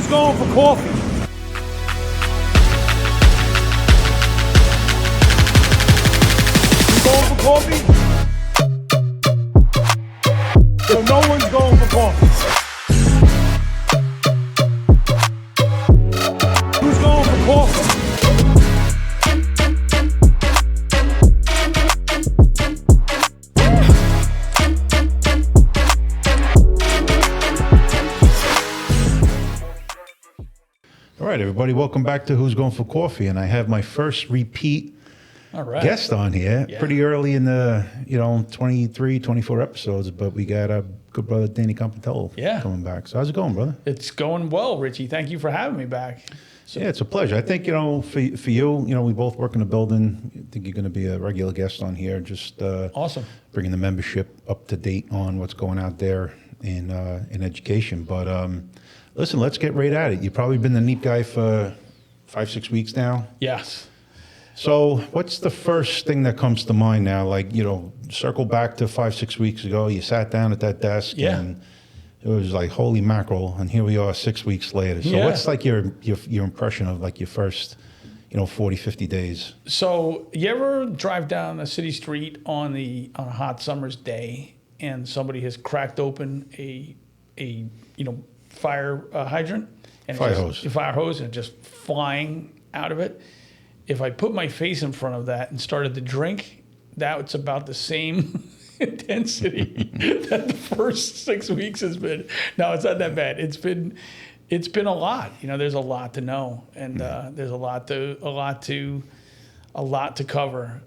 Who's going for coffee? Who's going for coffee? So no one's going for coffee. Who's going for coffee? All right, everybody, welcome back to Who's Going for Coffee, and I have my first repeat guest on here. Yeah. Pretty early in the 23, 24 episodes, but we got a good brother Danny Compitiello coming back. So how's it going, brother? It's going well, Richie. Thank you for having me back. So, yeah, it's a pleasure. I think for you, we both work in the building. I think you're going to be a regular guest on here. Just awesome, bringing the membership up to date on what's going out there in education. But listen, let's get right at it. You've probably been the NEIEP guy for 5-6 weeks now. Yes. So what's the first thing that comes to mind now? Like, circle back to 5-6 weeks ago, you sat down at that desk and it was like, holy mackerel. And here we are 6 weeks later. So what's like your impression of like your first, 40, 50 days? So you ever drive down a city street on a hot summer's day and somebody has cracked open a fire hydrant and fire hose and just flying out of it? If I put my face in front of that and started to drink, that's about the same intensity that the first 6 weeks has been. No, it's not that bad. It's been a lot. There's a lot to know, and there's a lot to cover.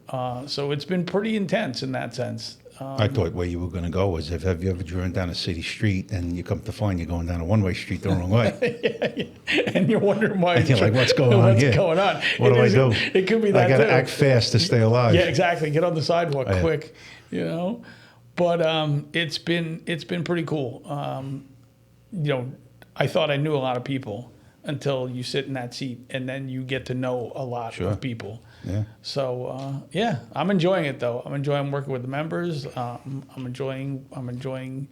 So it's been pretty intense in that sense. I thought where you were going to go was have you ever driven down a city street and you come to find you're going down a one-way street the wrong way. And you're wondering why. And you're like, what's going on here? Going on? What do I do? It could be that I got to act fast to stay alive. Yeah, exactly. Get on the sidewalk quick, But it's been pretty cool. I thought I knew a lot of people until you sit in that seat, and then you get to know a lot of people. Yeah. So I'm enjoying it though. I'm enjoying working with the members. I'm enjoying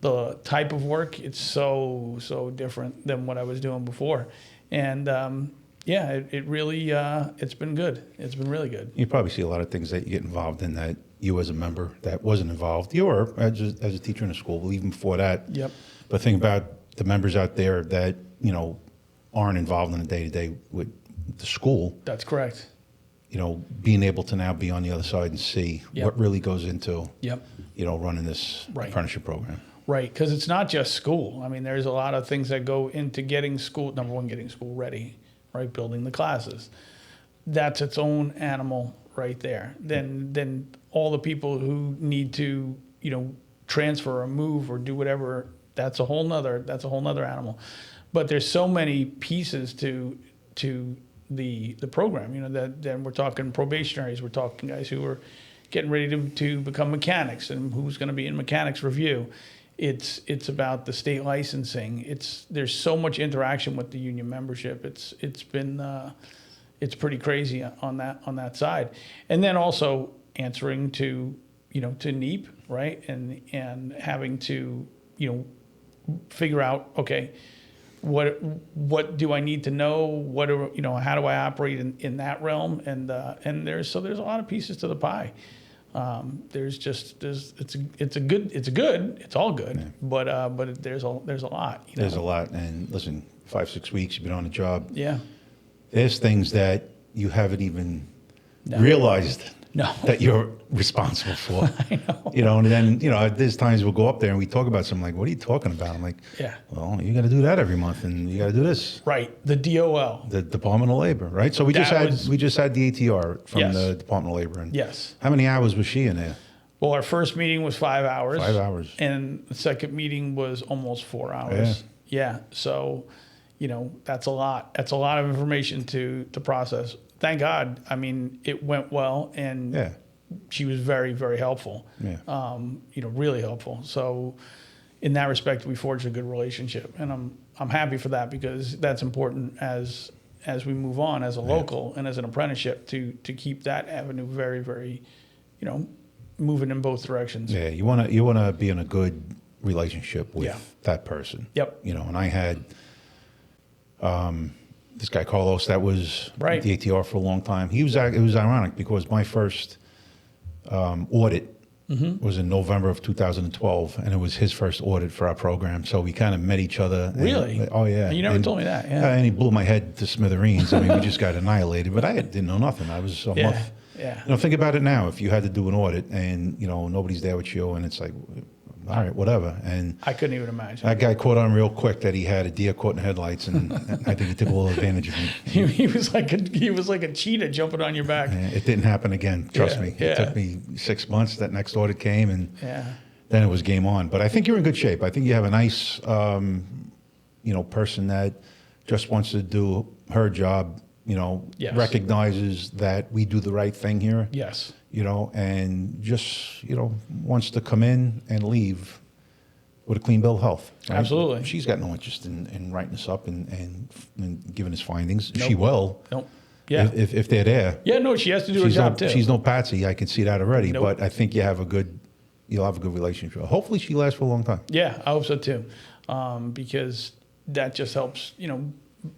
the type of work. It's so different than what I was doing before, and it really it's been good. It's been really good. You probably see a lot of things that you get involved in that you as a member that wasn't involved. You were as a teacher in a school, but even before that. Yep. But think about the members out there that aren't involved in the day-to-day with the school. That's correct. Being able to now be on the other side and see what really goes into, running this apprenticeship program. Right, because it's not just school. I mean, there's a lot of things that go into getting school, number one, getting school ready, right? Building the classes. That's its own animal right there. Then all the people who need to, transfer or move or do whatever, that's a whole nother animal. But there's so many pieces to the program, then we're talking probationaries, we're talking guys who are getting ready to become mechanics and who's going to be in mechanics review. It's about the state licensing. There's so much interaction with the union membership. It's pretty crazy on that side. And then also answering to NEIEP, right? And having to, figure out, okay, what do I need to know? How do I operate in that realm? And there's a lot of pieces to the pie. It's all good, but there's a lot. There's a lot, and listen, 5-6 weeks you've been on the job. Yeah. There's things that you haven't even realized that you're responsible for. I know. And then, there's times we'll go up there and we talk about something like, what are you talking about? I'm like, well, you got to do that every month and you got to do this. Right. The DOL. The Department of Labor, right? So we just had the ATR from the Department of Labor. And how many hours was she in there? Well, our first meeting was 5 hours. 5 hours. And the second meeting was almost 4 hours. Yeah. So, that's a lot. That's a lot of information to process. Thank God. I mean, it went well, and she was very, very helpful. Yeah. Really helpful. So, in that respect, we forged a good relationship, and I'm happy for that because that's important as we move on as a local and as an apprenticeship to keep that avenue very, very, moving in both directions. Yeah, you wanna be in a good relationship with that person. Yep. And I had This guy Carlos, that was Right. the ATR for a long time. It was ironic because my first audit was in November of 2012, and it was his first audit for our program. So we kind of met each other. Really? Oh yeah. You never told me that. Yeah. And he blew my head to smithereens. I mean, we just got annihilated. But I didn't know nothing. I was a month. Yeah. You know, think about it now. If you had to do an audit and nobody's there with you, and it's like, all right, whatever. And I couldn't even imagine. that guy caught on real quick that he had a deer caught in the headlights, and I think he took a little advantage of me. He was like a cheetah jumping on your back. It didn't happen again. Trust me. Yeah. It took me 6 months. That next audit came, and Yeah. then it was game on. But I think you're in good shape. I think you have a nice, person that just wants to do her job. Yes. Recognizes that we do the right thing here. Yes. And just wants to come in and leave with a clean bill of health. Right? Absolutely. She's got no interest in writing us up and giving us findings. Nope. She will. Nope. Yeah. If they're there. Yeah. No, she has to do her job too. She's no patsy. I can see that already. Nope. But I think you'll have a good relationship. Hopefully, she lasts for a long time. Yeah, I hope so too, because that just helps.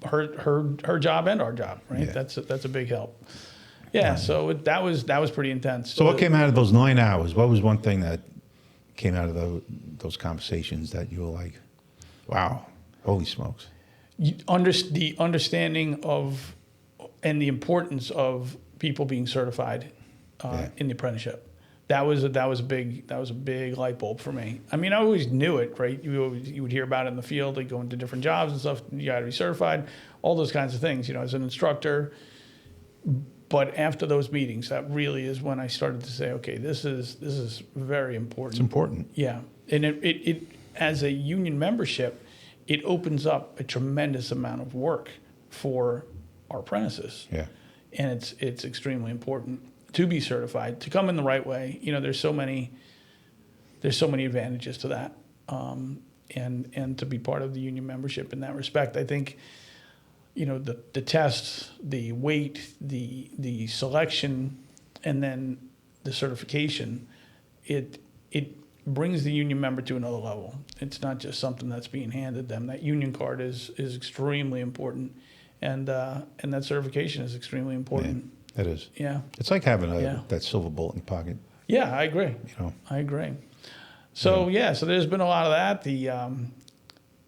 Her job and our job, right? Yeah. That's a big help. Yeah. So that was pretty intense. So what came out of those 9 hours? What was one thing that came out of those conversations that you were like, wow, holy smokes? The understanding of and the importance of people being certified in the apprenticeship. That was a big light bulb for me. I mean, I always knew it, right? You would hear about it in the field, like going to different jobs and stuff. You got to be certified, all those kinds of things. As an instructor. But after those meetings, that really is when I started to say, okay, this is very important. It's important. Yeah, and it as a union membership, it opens up a tremendous amount of work for our apprentices. Yeah. And it's extremely important to be certified, to come in the right way. There's so many advantages to that, and to be part of the union membership in that respect. I think, the tests, the weight, the selection, and then the certification, it brings the union member to another level. It's not just something that's being handed them. That union card is extremely important, and that certification is extremely important. It is. Yeah. It's like having that silver bullet in your pocket. Yeah, I agree. I agree. So so there's been a lot of that.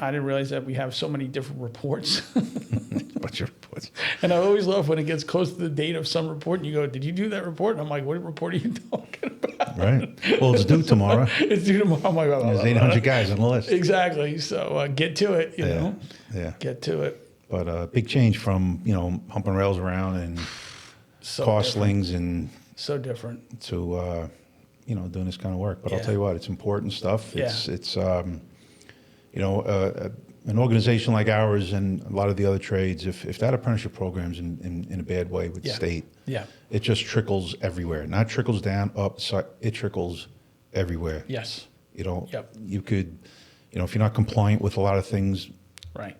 I didn't realize that we have so many different reports. Bunch of reports. And I always love when it gets close to the date of some report and you go, did you do that report? And I'm like, what report are you talking about? Right. Well, it's due tomorrow. It's due tomorrow. I'm like, There's 800 guys on the list. Exactly. So get to it, you know. Yeah. Get to it. But big change from, humping rails around and So costlings and so different to, doing this kind of work. But I'll Yeah. tell you what, it's important stuff. Yeah. It's an organization like ours and a lot of the other trades, if that apprenticeship program's in a bad way with the state, it just trickles everywhere. Not trickles down, up, it trickles everywhere. Yes. You could, if you're not compliant with a lot of things Right.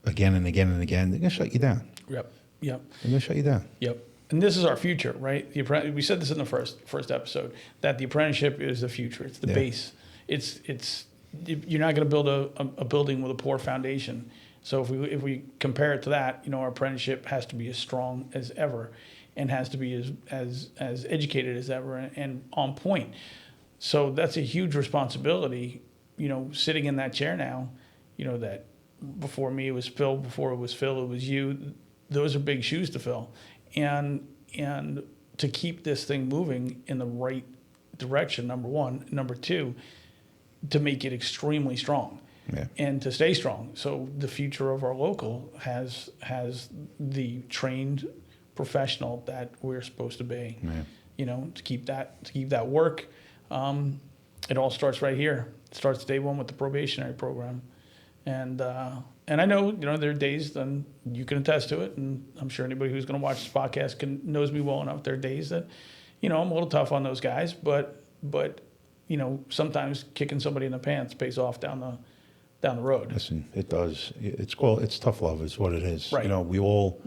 again and again and again, they're going to shut you down. Yep. They're going to shut you down. Yep. And this is our future, right? We said this in the first episode, that the apprenticeship is the future. It's the base. You're not going to build a building with a poor foundation. So if we compare it to that, our apprenticeship has to be as strong as ever, and has to be as educated as ever and on point. So that's a huge responsibility. Sitting in that chair now, that before me it was Phil, before it was Phil it was you. Those are big shoes to fill, and to keep this thing moving in the right direction. Number one, number two, to make it extremely strong, and to stay strong. So the future of our local has the trained professional that we're supposed to be. To keep that work. It all starts right here. It starts day one with the probationary program, and I know there are days, and you can attest to it, and I'm sure anybody who's going to watch this podcast knows me well enough. There are days that I'm a little tough on those guys, but sometimes kicking somebody in the pants pays off down the road. Listen, it does. It's tough love is what it is. Right. We all,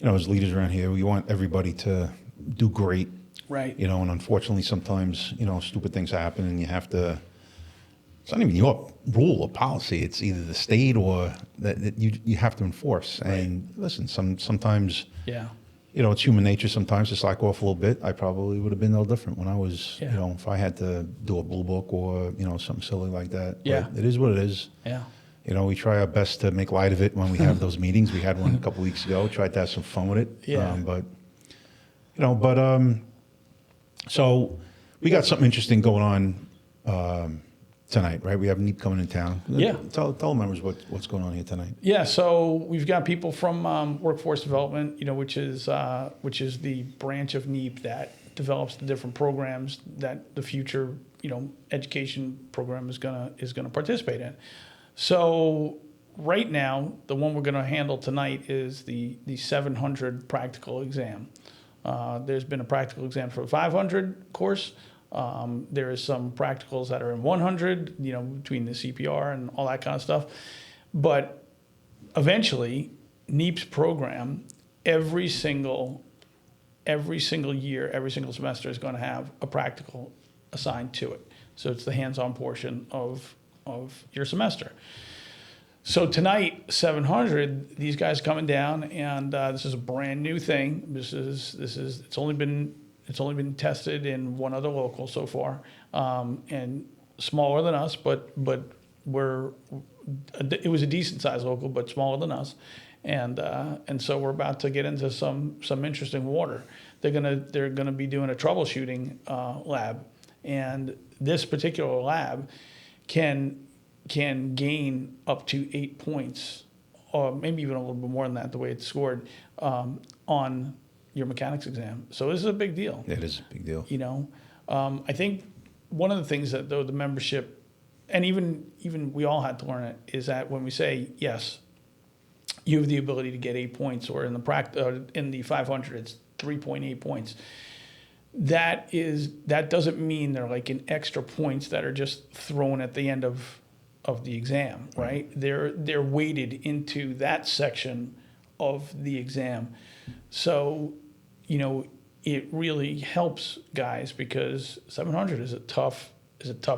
as leaders around here, we want everybody to do great. Right. And unfortunately sometimes, stupid things happen and you have to, it's not even your rule or policy. It's either the state or that you have to enforce. Right. And listen, sometimes, Yeah. you know, it's human nature sometimes to slack off a little bit. I probably would have been no different when I was, Yeah. you know, if I had to do a blue book or, you know, something silly like that. Yeah. But it is what it is. Yeah. You know, we try our best to make light of it when we have those meetings. We had one a couple weeks ago, tried to have some fun with it. Yeah. So we got something interesting going on tonight, right? We have NEIEP coming in town. Yeah. Tell members what's going on here tonight. Yeah, so we've got people from workforce development, you know, which is the branch of NEIEP that develops the different programs that the future, you know, education program is gonna participate in. So right now, the one we're gonna handle tonight is the 700 practical exam. There's been a practical exam for the 500 course. There is some practicals that are in 100, you know, between the CPR and all that kind of stuff. But eventually, NEIEP's program, every single year, every single semester is going to have a practical assigned to it. So it's the hands-on portion of your semester. So tonight, 700, these guys coming down, and this is a brand new thing. It's only been tested in one other local so far, and smaller than us, but it was a decent sized local, but smaller than us, and so we're about to get into some interesting water. They're gonna be doing a troubleshooting lab, and this particular lab can gain up to 8 points, or maybe even a little bit more than that, the way it's scored on your mechanics exam. So this is a big deal. It is a big deal. You know, I think one of the things that though the membership, and even we all had to learn it, is that when we say yes, you have the ability to get 8 points, or in the 500 it's 3.8 points. That doesn't mean they're like an extra points that are just thrown at the end of the exam, right? They're weighted into that section of the exam. So, you know, it really helps guys because 700 is a tough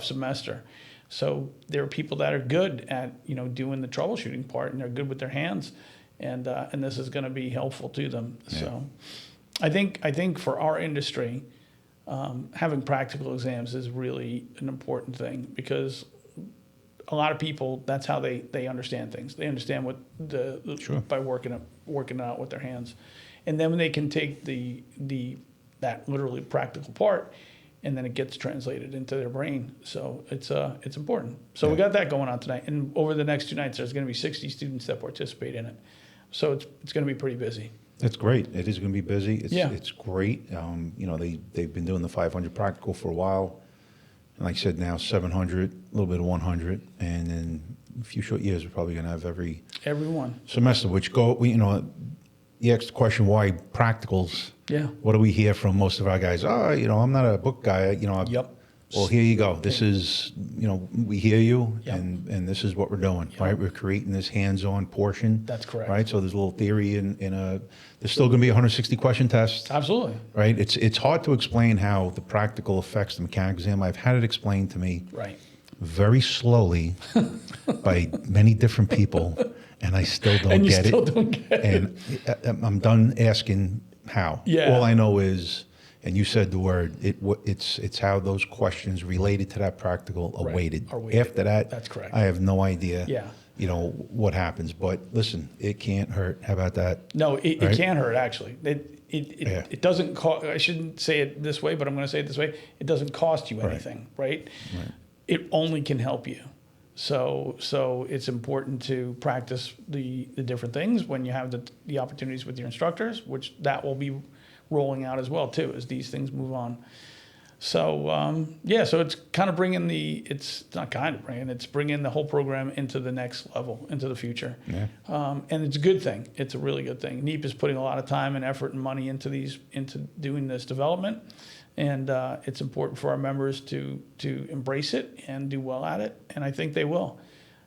semester. So there are people that are good at, you know, doing the troubleshooting part, and they're good with their hands, and this is going to be helpful to them. Yeah. So I think for our industry, having practical exams is really an important thing, because a lot of people, that's how they understand things. They understand what Sure. by working it out with their hands, and then when they can take that literally practical part, and then it gets translated into their brain. So it's important. So we got that going on tonight, and over the next 2 nights, there's going to be 60 students that participate in it. So it's going to be pretty busy. It's great. It is going to be busy. It's great. You know, they've been doing the 500 practical for a while. And like I said, now 700, a little bit of 100, and in a few short years, we're probably going to have every one semester. You know, you asked the question, why practicals? Yeah. What do we hear from most of our guys? Oh, you know, I'm not a book guy. You know. Yep. Well, here you go. This is, you know, we hear you, Yep. and this is what we're doing, right? We're creating this hands-on portion. That's correct. Right? So there's a little theory there's still going to be a 160 question test. Absolutely. Right? It's hard to explain how the practical affects the mechanic exam. I've had it explained to me Right. very slowly by many different people, and I still don't And you get still it. don't get it. And I'm done asking how. Yeah. All I know is, and you said the word, it's how those questions related to that practical are Right, weighted. are weighted. After that, That's correct. I have no idea. Yeah. You know what happens, but listen, it can't hurt. How about that? No, it Right? can hurt, actually. It doesn't cost. I shouldn't say it this way, but I'm going to say it this way. It doesn't cost you anything, right? It only can help you. So it's important to practice the different things when you have the opportunities with your instructors, which that will be rolling out as well too as these things move on. So so it's kind of bringing it's bringing the whole program into the next level, into the future. Yeah. And it's a good thing. It's a really good thing. NEIEP is putting a lot of time and effort and money into doing this development, and it's important for our members to embrace it and do well at it. And I think they will.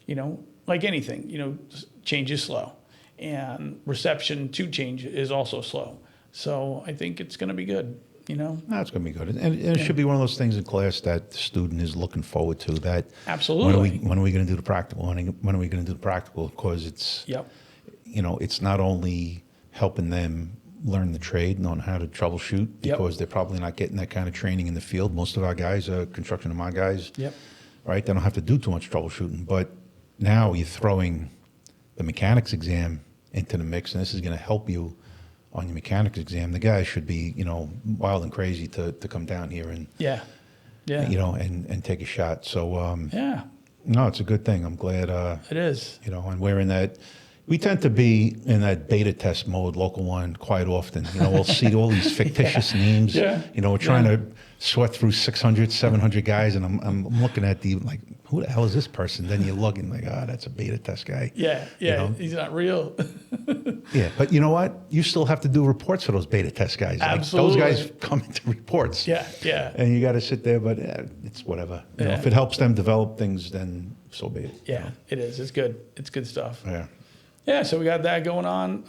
You know, like anything, you know, change is slow, and reception to change is also slow. So I think it's going to be good. you know? That's going to be good. And it should be one of those things in class that the student is looking forward to. That Absolutely. When are we going to do the practical? When are we going to do the practical? Because it's, Yep. you know, it's not only helping them learn the trade, knowing how to troubleshoot, because they're probably not getting that kind of training in the field. Most of our guys are construction of my guys. Yep. Right? They don't have to do too much troubleshooting. But now you're throwing the mechanics exam into the mix, and this is going to help you on your mechanics exam. The guys should be, you know, wild and crazy to come down here and, Yeah. you know, and take a shot. So, Yeah, no, it's a good thing. I'm glad, it is. you know, and we're in that. We tend to be in that beta test mode, local one, quite often. You know, we'll see all these fictitious names. Yeah. You know, we're trying to sort through 600, 700 guys, and I'm looking at the, like, who the hell is this person? Then you're looking like, that's a beta test guy. Yeah, You know? he's not real. Yeah, but you know what? You still have to do reports for those beta test guys. Absolutely. Like, those guys come into reports. Yeah, yeah. And you got to sit there, but it's whatever. You know, Yeah. if it helps them develop things, then so be it. Yeah, it is. It's good. It's good stuff. Yeah. Yeah, so we got that going on.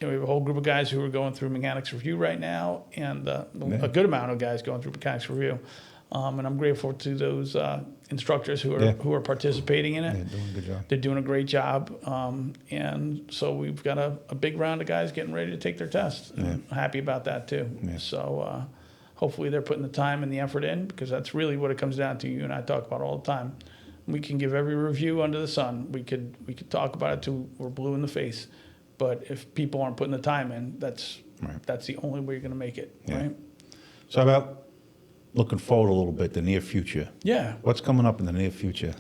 You know, we have a whole group of guys who are going through mechanics review right now, and a good amount of guys going through mechanics review. And I'm grateful to those instructors who are participating in it. They're doing a good job. They're doing a great job. And so we've got a big round of guys getting ready to take their tests. And I'm happy about that too. Yeah. So hopefully they're putting the time and the effort in, because that's really what it comes down to. You and I talk about all the time. We can give every review under the sun. We could talk about it till we're blue in the face. But if people aren't putting the time in, that's the only way you're going to make it, right? So about looking forward a little bit, the near future. Yeah. What's coming up in the near future?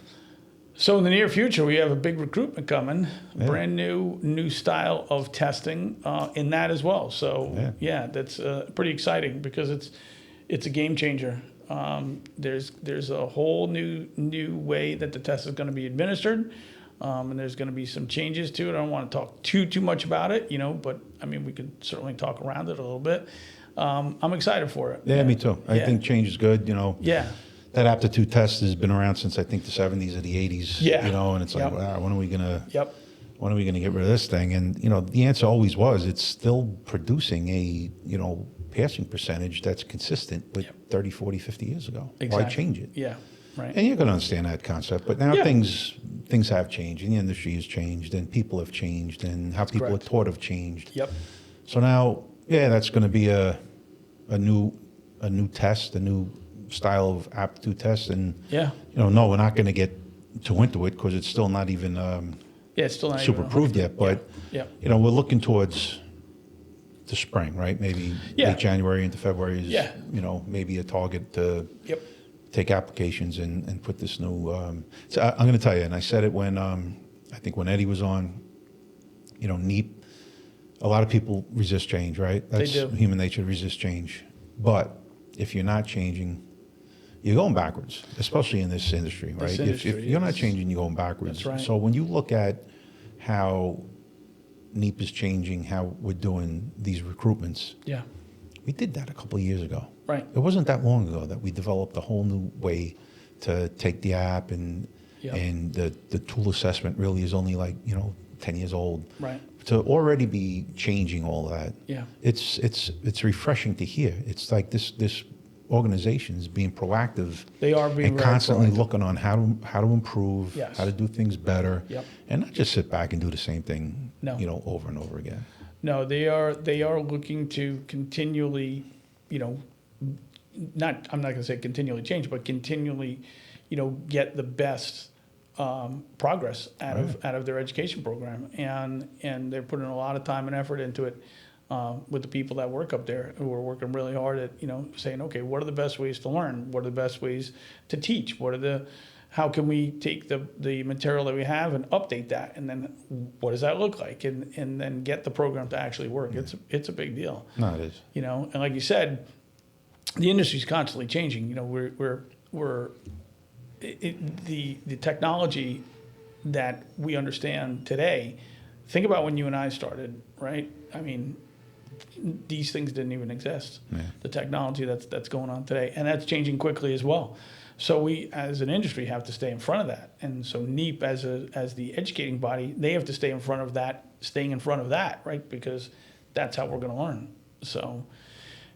So in the near future, we have a big recruitment coming, brand new style of testing in that as well. So that's pretty exciting, because it's a game changer. There's a whole new way that the test is going to be administered, and there's going to be some changes to it. I don't want to talk too much about it, you know, but I mean, we could certainly talk around it a little bit. I'm excied for it. Yeah, me too. I think change is good, you know. Yeah. That aptitude test has been around since I think the 70s or the 80s. Yeah. You know, and it's like, wow, when are we gonna when are we gonna get rid of this thing? And you know, the answer always was it's still producing a, you know, passing percentage that's consistent with 30, 40, 50 years ago. Exactly. Why change it? Yeah. Right. And you're going to understand that concept. But now things have changed, and the industry has changed, and people have changed, and how people are taught have changed. Yep. So now, that's going to be a new test, a new style of aptitude test. And, no, we're not going to get too into it, because it's still not even it's still not super even proved yet. But, we're looking towards the spring, right? Maybe late January into February is, maybe a target to take applications and put this new. So I'm going to tell you, and I said it when I think when Eddie was on, NEIEP, a lot of people resist change, right? That's They do. Human nature to resist change. But if you're not changing, you're going backwards, especially in this industry, right? If you're not changing, you're going backwards. That's right. So when you look at how NEIEP is changing, how we're doing these recruitments, we did that a couple of years ago. Right. It wasn't that long ago that we developed a whole new way to take the app, and the tool assessment really is only 10 years old. Right. To already be changing all of that. Yeah. It's refreshing to hear. It's like this organization is being proactive. They are being and very constantly proactive. looking on how to improve, Yes. how to do things better, Yep. and not just sit back and do the same thing, No. over and over again. No, they are looking to continually, I'm not going to say continually change, but continually, get the best progress out of their education program, and they're putting a lot of time and effort into it with the people that work up there, who are working really hard at saying, okay, what are the best ways to learn? What are the best ways to teach? How can we take the material that we have and update that, and then what does that look like, and then get the program to actually work? It's a big deal. No, it is. And like you said, the industry's constantly changing. The technology that we understand today. Think about when you and I started, right? I mean, these things didn't even exist. Yeah. The technology that's going on today, and that's changing quickly as well. So we, as an industry, have to stay in front of that. And so NEIEP, as the educating body, they have to stay in front of that, right? Because that's how we're going to learn. So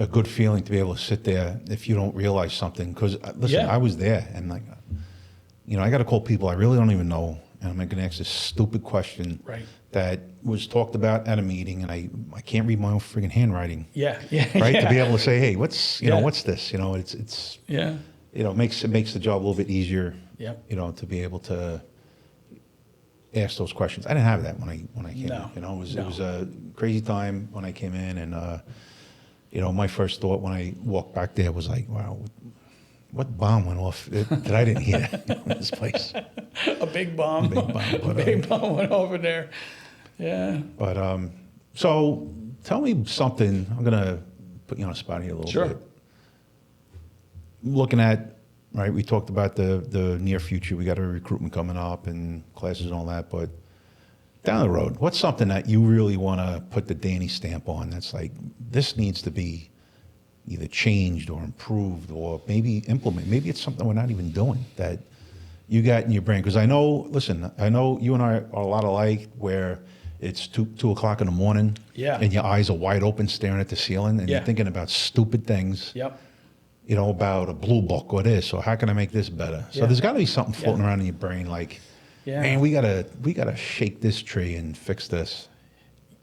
a good feeling to be able to sit there if you don't realize something. Because listen, Yeah. I was there, and like, I got to call people I really don't even know, and I'm going to ask this stupid question Right. that was talked about at a meeting, and I can't read my own friggin' handwriting. Yeah. Yeah. Right, Yeah. to be able to say, hey, what's Yeah. what's this? It's Yeah. it makes the job a little bit easier. Yep. To be able to ask those questions. I didn't have that when I came No. in. It No. was a crazy time when I came in, and my first thought when I walked back there was like, wow, what bomb went off that I didn't hear in this place? A big bomb. Big bomb, A but, big bomb went over there. Yeah. But so tell me something. I'm gonna put you on a spot here a little Sure. bit. Looking at, right, we talked about the near future. We got a recruitment coming up and classes and all that, but down the road, what's something that you really want to put the Danny stamp on? That's like, this needs to be either changed or improved or maybe implement. Maybe it's something we're not even doing that you got in your brain. Because I know you and I are a lot alike, where it's 2 o'clock in the morning, Yeah. and your eyes are wide open staring at the ceiling, and Yeah. you're thinking about stupid things. Yep. About a blue book or this, or how can I make this better? So Yeah. there's got to be something floating Yeah. around in your brain, like, Yeah. man, we gotta shake this tree and fix this.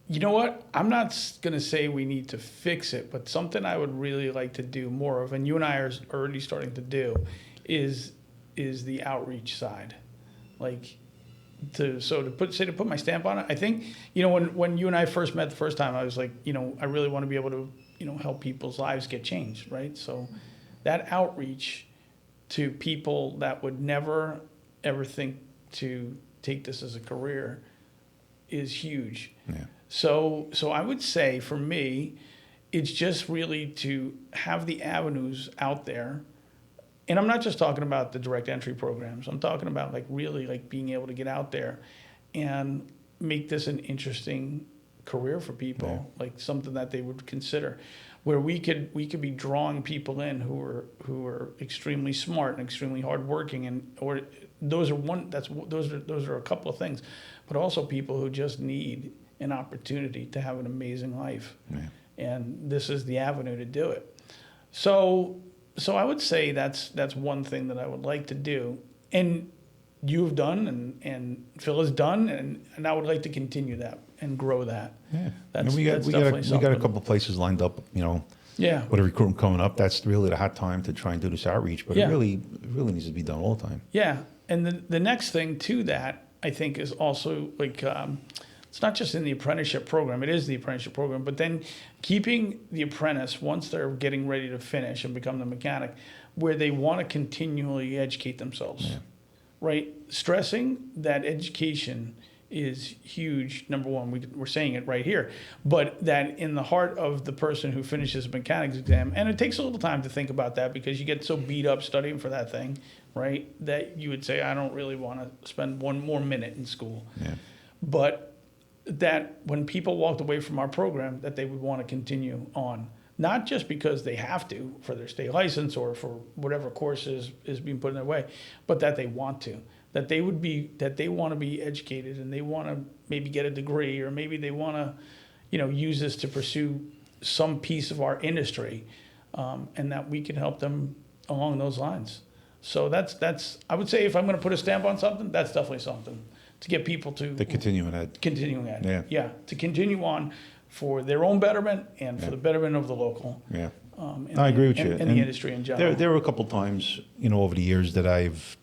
You know what? I'm not going to say we need to fix it, but something I would really like to do more of, and you and I are already starting to do, is the outreach side. Like, to put my stamp on it. I think, when you and I first met the first time, I was like, I really want to be able to, help people's lives get changed, right? So that outreach to people that would never ever think to take this as a career is huge. Yeah. So I would say for me, it's just really to have the avenues out there. And I'm not just talking about the direct entry programs. I'm talking about really being able to get out there and make this an interesting career for people, like something that they would consider, where we could be drawing people in who are extremely smart and extremely hardworking, those are a couple of things, but also people who just need an opportunity to have an amazing life. Yeah. And this is the avenue to do it. So I would say that's one thing that I would like to do, and you've done, and Phil has done, and I would like to continue that and grow that. Yeah. That's we got definitely a something. couple places lined up, Yeah. with a recruitment coming up. That's really the hot time to try and do this outreach, but Yeah. it really needs to be done all the time. Yeah, and the next thing to that, I think, is also it's not just in the apprenticeship program. It is the apprenticeship program, but then keeping the apprentice, once they're getting ready to finish and become the mechanic, where they want to continually educate themselves, right? Stressing that education is huge. Number one, we're saying it right here, but that in the heart of the person who finishes a mechanics exam, and it takes a little time to think about that because you get so beat up studying for that thing, right? That you would say, I don't really want to spend one more minute in school. Yeah. But that when people walked away from our program, that they would want to continue on, not just because they have to for their state license or for whatever course is being put in their way, but that they want to, that they want to be educated, and they want to maybe get a degree, or maybe they want to, use this to pursue some piece of our industry, and that we can help them along those lines. So that's I would say, if I'm going to put a stamp on something, that's definitely something to get people to Continuing that. Yeah, to continue on for their own betterment and for the betterment of the local. Yeah. And I agree with you. And the industry in general. There were a couple times, over the years that I've,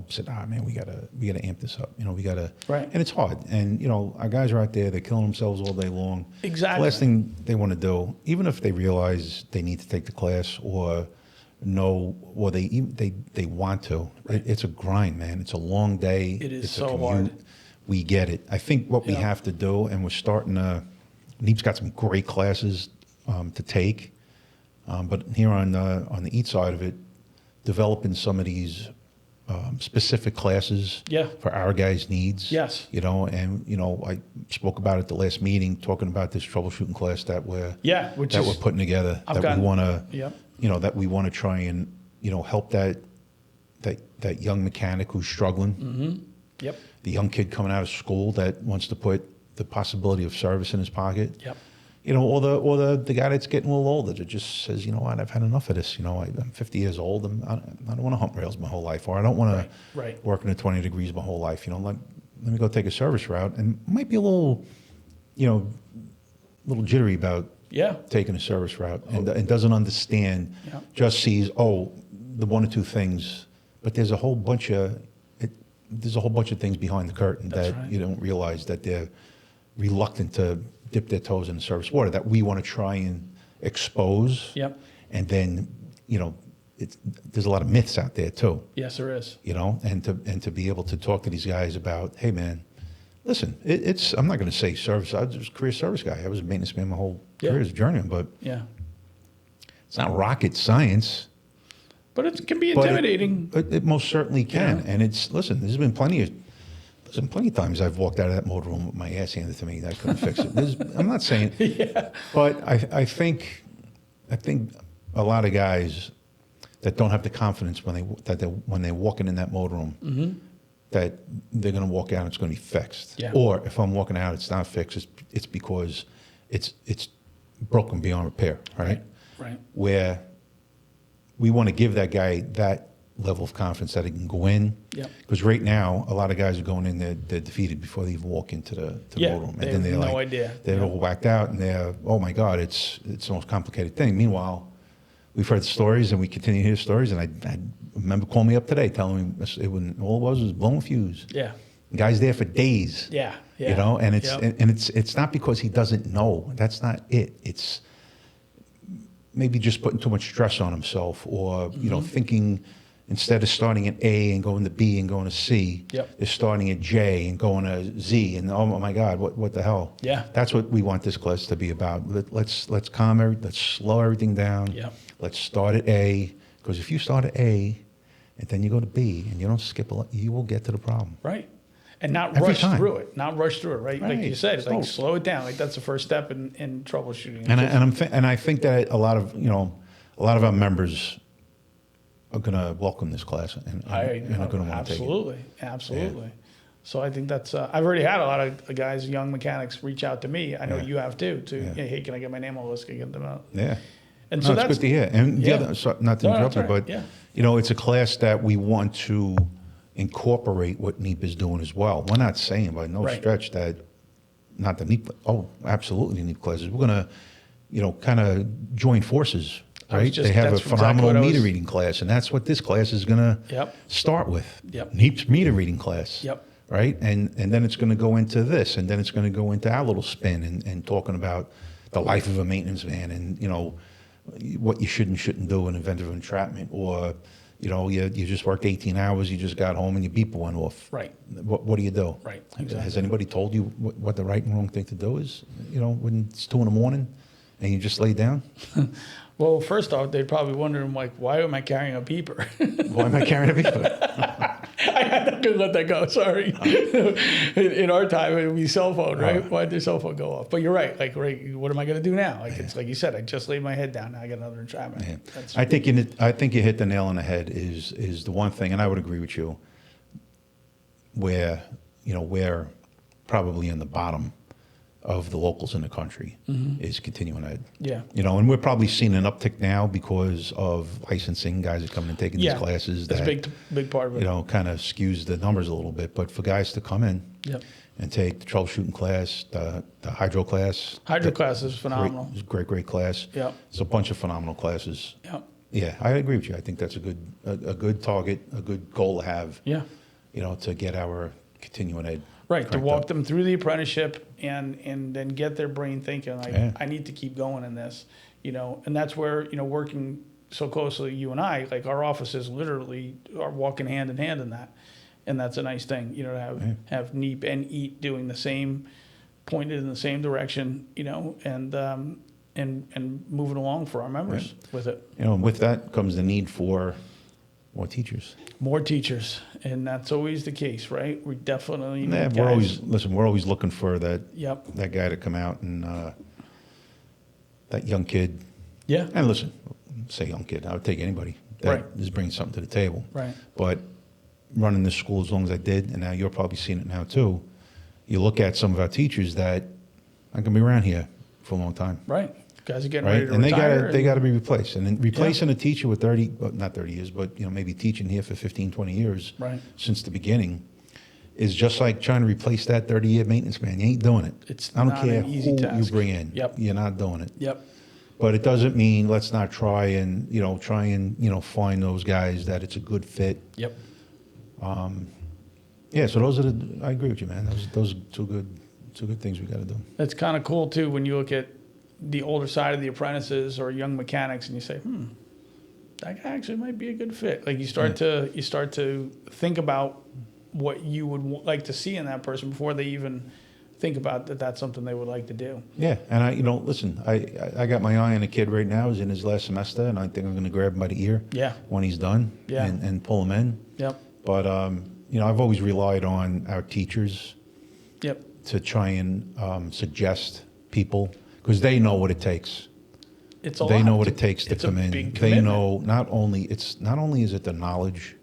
said, man, we gotta amp this up. We gotta, Right. And it's hard. And, our guys are out there, they're killing themselves all day long. Exactly. The last thing they want to do, even if they realize they need to take the class or know, or they want to, it's a grind, man. It's a long day. It is It's so a commute. hard. We get it. I think what we Yeah. have to do, and we're starting to, NEIEP's got some great classes to take. But here on the EAT side of it, developing some of these specific classes Yeah. for our guys' needs. Yes. And I spoke about it at the last meeting, talking about this troubleshooting class that we're putting together. I've that we want to, Yep. that we want to try and help that young mechanic who's struggling. Mm-hmm. Yep. The young kid coming out of school that wants to put the possibility of service in his pocket. Yep. You know, or the guy that's getting a little older that just says, you know what, I've had enough of this. You know, I'm 50 years old, and I don't want to hump rails my whole life, or I don't want to Right. work in the 20 degrees my whole life. You know, let me go take a service route, and might be a little, you know, little jittery about Yeah. taking a service route, and doesn't understand, Yeah. just sees, oh, the one or two things, but there's a whole bunch of things behind the curtain That's that right. you don't realize, that they're reluctant to dip their toes in the surface water, that we want to try and expose. Yep. And then, you know, there's a lot of myths out there too, Yes, there is. you know, and to be able to talk to these guys about, hey man, listen, I'm not going to say service. I was a career service guy. I was a maintenance man my whole Yeah. career as a journeyman, but Yeah. it's not rocket science. But it can be But intimidating. it most certainly can. Yeah. And there's been plenty of times I've walked out of that motorhome with my ass handed to me that I couldn't fix it. I'm not saying, but I think a lot of guys that don't have the confidence when they're walking in that motorhome, that they're going to walk out and it's going to be fixed. Yeah. Or if I'm walking out, it's not fixed. It's because it's broken beyond repair. Right. Right. Where we want to give that guy that level of confidence that he can go in. Yep. Because right now, a lot of guys are going in, they're defeated before they even walk into the motorhome. They have no idea. They're Yeah. all whacked out, and they're, oh my God, it's the most complicated thing. Meanwhile, we've heard stories, and we continue to hear stories, and I remember calling me up today telling me all it was blowing a fuse. Yeah. The guy's there for days. Yeah. Yeah. You know, and it's Yep. and it's not because he doesn't know. That's not it. It's maybe just putting too much stress on himself, or you know, thinking instead of starting at A and going to B and going to C, Yep. they're starting at J and going to Z, and oh my God, what the hell? Yeah. That's what we want this class to be about. Let's let's slow everything down. Yep. Let's start at A, because if you start at A and then you go to B and you don't skip you will get to the problem. Right. And not Every rush time. through it. Not rush through it, right? Like you Right. said, Slow. slow it down. Like that's the first step in troubleshooting. And I think that a lot of our members are going to welcome this class and are going to want to take it. Absolutely. So I think that's. I've already had a lot of guys, young mechanics, reach out to me. I know Yeah. you have too. Yeah. Hey, can I get my name on the list? Can I get them out? Yeah. And No, so it's that's good to hear. And the yeah. other, not to No, interrupt that's you, all right. but Yeah. you know, it's a class that we want to incorporate what NEIEP is doing as well. We're not saying by no Right. stretch that not the NEIEP. Oh, absolutely, NEIEP classes. We're going to, you know, kind of join forces. Right? They have a that's exactly phenomenal what I meter was- reading class, and that's what this class is going to Yep. start with. Yep. NEIEP's meter reading class. Yep. Right? And then it's going to go into this, and then it's going to go into our little spin and talking about the life of a maintenance man, and, you know, what you should and shouldn't do in event of entrapment, or, you know, you just worked 18 hours, you just got home and your beeper went off. Right. What do you do? Right, Has exactly. anybody told you what the right and wrong thing to do is? You know, when it's 2 a.m. and you just lay down? Well, first off, they'd probably wondering like, why am I carrying a beeper? Why am I carrying a beeper? I couldn't let that go. Sorry. In our time, it would be cell phone, right? Why'd their cell phone go off? But you're right. Like, right, what am I going to do now? Like, it's like you said. I just laid my head down. Now I got another entrapment. Yeah. That's, I think you hit the nail on the head. Is the one thing, and I would agree with you, where, you know, we're probably in the bottom of the locals in the country is continuing ed. Yeah. You know, and we're probably seeing an uptick now because of licensing. Guys are coming and taking Yeah. these classes. that's a that, big part of it. you know, kind of skews the numbers a little bit. But for guys to come in Yep. and take the troubleshooting class, the hydro class. Hydro class is phenomenal. Great class. Yep. It's a bunch of phenomenal classes. Yep. Yeah, I agree with you. I think that's a good target, a good goal to have. Yeah. You know, to get our continuing ed. Right, to cranked walk up. them through the apprenticeship and then get their brain thinking like, Yeah. I need to keep going in this, you know, and that's where, you know, working so closely, you and I, like our offices literally are walking hand in hand in that. And that's a nice thing, you know, to have NEIEP and EAT doing the same, pointed in the same direction, you know, and moving along for our members with it. You know, and with that comes the need for more teachers. More teachers, and that's always the case, right? We definitely need Yeah, guys. we're always looking for that Yep. that guy to come out and that young kid. Yeah. And listen, say young kid, I would take anybody that Right. is bringing something to the table. Right. But running this school as long as I did, and now you're probably seeing it now too, you look at some of our teachers that aren't going to be around here for a long time. Right. Guys are getting Right, ready to and retire. they got to be replaced, and then replacing a teacher with 30, well, not 30 years, but maybe teaching here for 15, 20 years, Right. since the beginning, is just like trying to replace that 30-year maintenance man. You ain't doing it. It's I don't not care an easy who you task. bring in. Yep. You're not doing it. Yep. But it doesn't mean let's not try and find those guys that it's a good fit. Yep. Yeah. So those are I agree with you, man. Those are two good things we got to do. That's kind of cool too when you look at the older side of the apprentices or young mechanics and you say, that guy actually might be a good fit. Like you start to think about what you would like to see in that person before they even think about that that's something they would like to do. Yeah, and listen, I got my eye on a kid right now. He's in his last semester, and I think I'm going to grab him by the ear. Yeah. When he's done. Yeah. And pull him in. Yep. But I've always relied on our teachers. Yep. To try and suggest people because they know what it takes. It's a They lot. know what it takes to It's a come in. big They commitment. know not only is it the knowledge,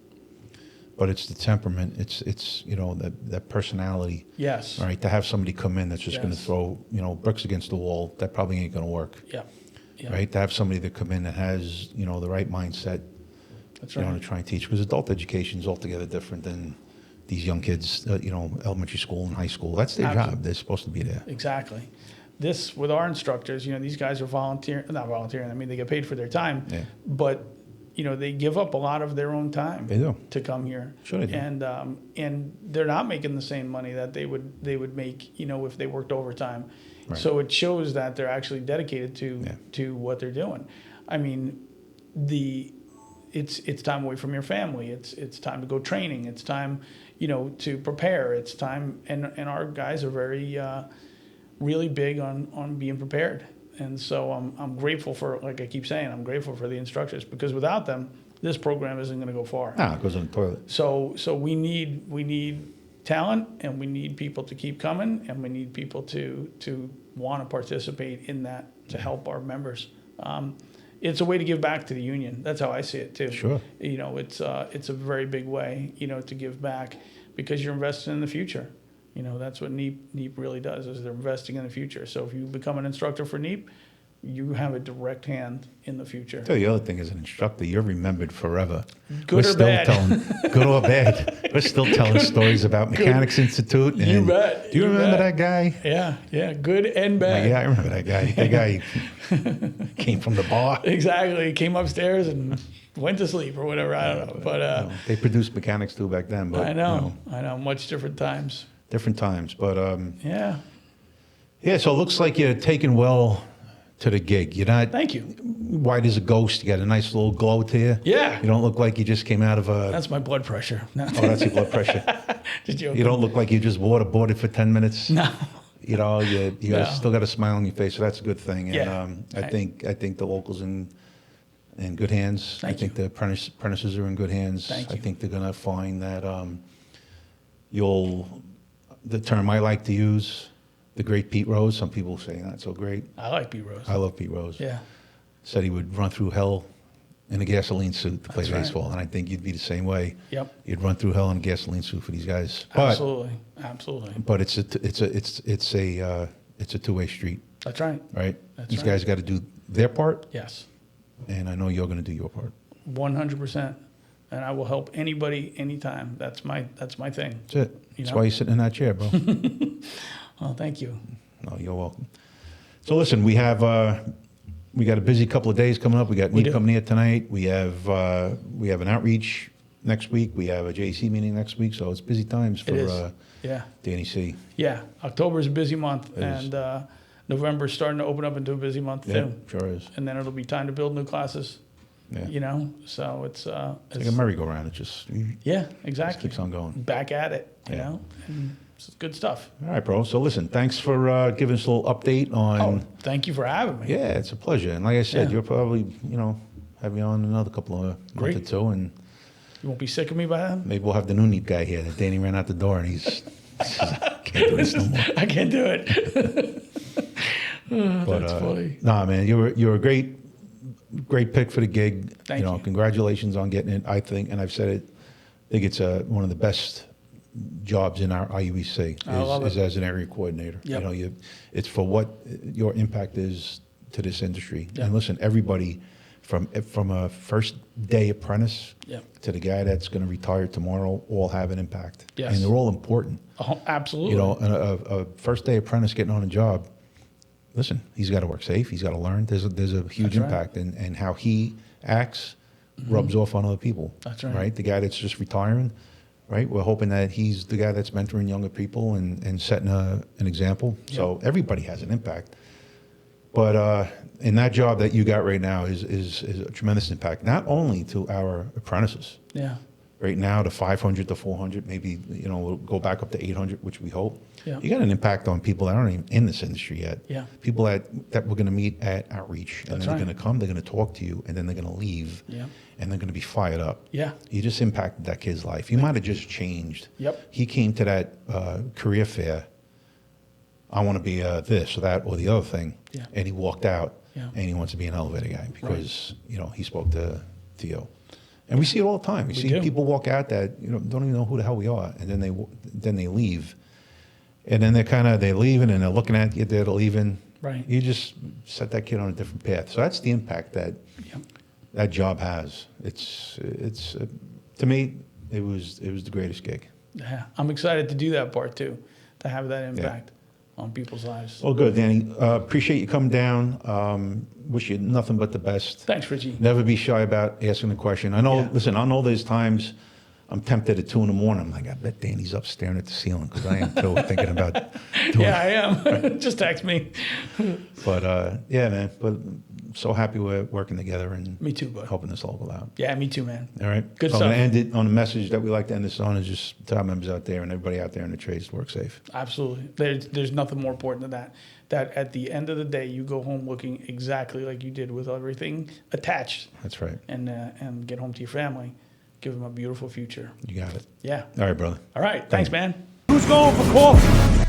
but it's the temperament. It's that personality. Yes. Right. To have somebody come in that's just going to Yes. throw bricks against the wall, that probably ain't going to work. Yep. Yep. Right. To have somebody that come in that has the right mindset. That's To right. try and teach because adult education is altogether different than these young kids. Elementary school and high school. That's their Absolutely. job. They're supposed to be there. Exactly. This with our instructors, these guys are not volunteering. I mean, they get paid for their time, Yeah. but they give up a lot of their own time They do. to come here. Sure they do. And they're not making the same money that they would make, if they worked overtime. Right. So it shows that they're actually dedicated Yeah. to what they're doing. I mean, it's time away from your family. It's time to go training. It's time, to prepare. It's time, and our guys are very really big on being prepared. And so I'm grateful for, like I keep saying, I'm grateful for the instructors because without them, this program isn't going to go far. No, it goes in the toilet. So we need talent, and we need people to keep coming, and we need people to want to participate in that to help our members. It's a way to give back to the union. That's how I see it too. Sure. It's a very big way, to give back because you're investing in the future. That's what NEIEP really does, is they're investing in the future. So if you become an instructor for NEIEP, you have a direct hand in the future. Tell you the other thing, as an instructor, you're remembered forever. Good or bad. Good or bad. We're still telling stories about Mechanics Institute. And You bet. Do you remember that guy? Yeah, good and bad. Yeah, I remember that guy. That guy came from the bar. Exactly. Came upstairs and went to sleep or whatever. I don't know. But They produced Mechanics too back then. But I know. Much different times. different times. But Yeah. so it looks like you're taking well to the gig. You're not Thank you. white as a ghost. You got a nice little glow to you. Yeah. You don't look like you just came out of a. That's my blood pressure. No. Oh, that's your blood pressure. Just joking. You don't look like you just waterboarded for 10 minutes. No. You No. still got a smile on your face, so that's a good thing. And Yeah. I think the locals in good hands. Thank I think the apprentices are in good hands. Thank I you. think they're gonna find that the term I like to use, the great Pete Rose. Some people say not so great. I like B Rose. I love Pete Rose. Yeah. Said he would run through hell in a gasoline suit to play That's right. baseball, and I think you'd be the same way. Yep. You'd run through hell in a gasoline suit for these guys. But Absolutely. but it's a two-way street, That's right. right? That's These right. guys got to do their part, Yes. and I know you're going to do your part. 100%. And I will help anybody, anytime. That's my thing. That's it. You That's know? why you're sitting in that chair, bro. Oh, thank you. No, you're welcome. So listen, we got a busy couple of days coming up. We got We NEIEP do. coming here tonight. We have an outreach next week. We have a JEC meeting next week. So it's busy times for It is. Yeah. the NEC. Yeah. October is a busy month, It is. and November's starting to open up into a busy month Yeah, too. sure is. And then it'll be time to build new classes. Yeah. So it's It's like a merry-go-round. It just exactly. keeps on going. Back at it, you Yeah. know. And it's good stuff. All right, bro. So listen, thanks for giving us a little update on. Oh, thank you for having me. Yeah, it's a pleasure. And like I said, Yeah. you'll probably have you on another couple of Great. month or two, and You won't be sick of me by then? maybe we'll have the new NEIEP guy here. That Danny ran out the door, and he's can't do this no more. I can't do it. But, That's funny. Nah, man, you're a great pick for the gig. Thank you. Congratulations on getting it. I think, and I've said it. I think it's one of the best jobs in our IUEC I love is it. as an area coordinator. Yep. You know, it's for what your impact is to this industry. Yep. And listen, everybody from a first day apprentice Yep. to the guy that's going to retire tomorrow all have an impact. Yes. And they're all important. Oh, absolutely. You know, a first day apprentice getting on a job, listen, he's got to work safe. He's got to learn. There's a huge That's right. impact, and how he acts rubs off on other people. That's right. Right. The guy that's just retiring, right? We're hoping that he's the guy that's mentoring younger people and setting an example. So everybody has an impact. But in that job that you got right now is a tremendous impact, not only to our apprentices. Yeah. Right now, to 500 to 400, maybe, you know, we'll go back up to 800, which we hope. Yeah. You got an impact on people that aren't even in this industry yet. Yeah. People that we're going to meet at outreach, and That's then right. they're going to come, they're going to talk to you, and then they're going to leave. Yeah. And they're going to be fired up. Yeah. You just impacted that kid's life. You might have just changed. Yep. He came to that career fair. I want to be this or that or the other thing. Yeah. And he walked out. Yeah. And he wants to be an elevator guy because you know he spoke to Theo. And we see it all the time. We see do. people walk out that don't even know who the hell we are, and then they leave, and then they're leaving and they're looking at you. They're leaving. Right. You just set that kid on a different path. So that's the impact that that job has. It's to me it was the greatest gig. Yeah. I'm excited to do that part too, to have that impact on people's lives. Well, good, Danny. Appreciate you coming down. Wish you nothing but the best. Thanks, Richie. Never be shy about asking a question. I know. Yeah. Listen, I know there's times I'm tempted at 2 a.m. I'm like, I bet Danny's up staring at the ceiling because I am too, thinking about doing Yeah, I am. Just text me. But yeah, man. But so happy we're working together and Me too, bud. helping this local out. Yeah, me too, man. All right. Good so I'm stuff. going to end it on a message that we like to end this on is just to our members out there and everybody out there in the trades to work safe. Absolutely. There's nothing more important than that. That at the end of the day, you go home looking exactly like you did with everything attached, That's right. and get home to your family, give them a beautiful future. You got it. Yeah. All right, brother. All right. Thanks, man. Who's going for coffee?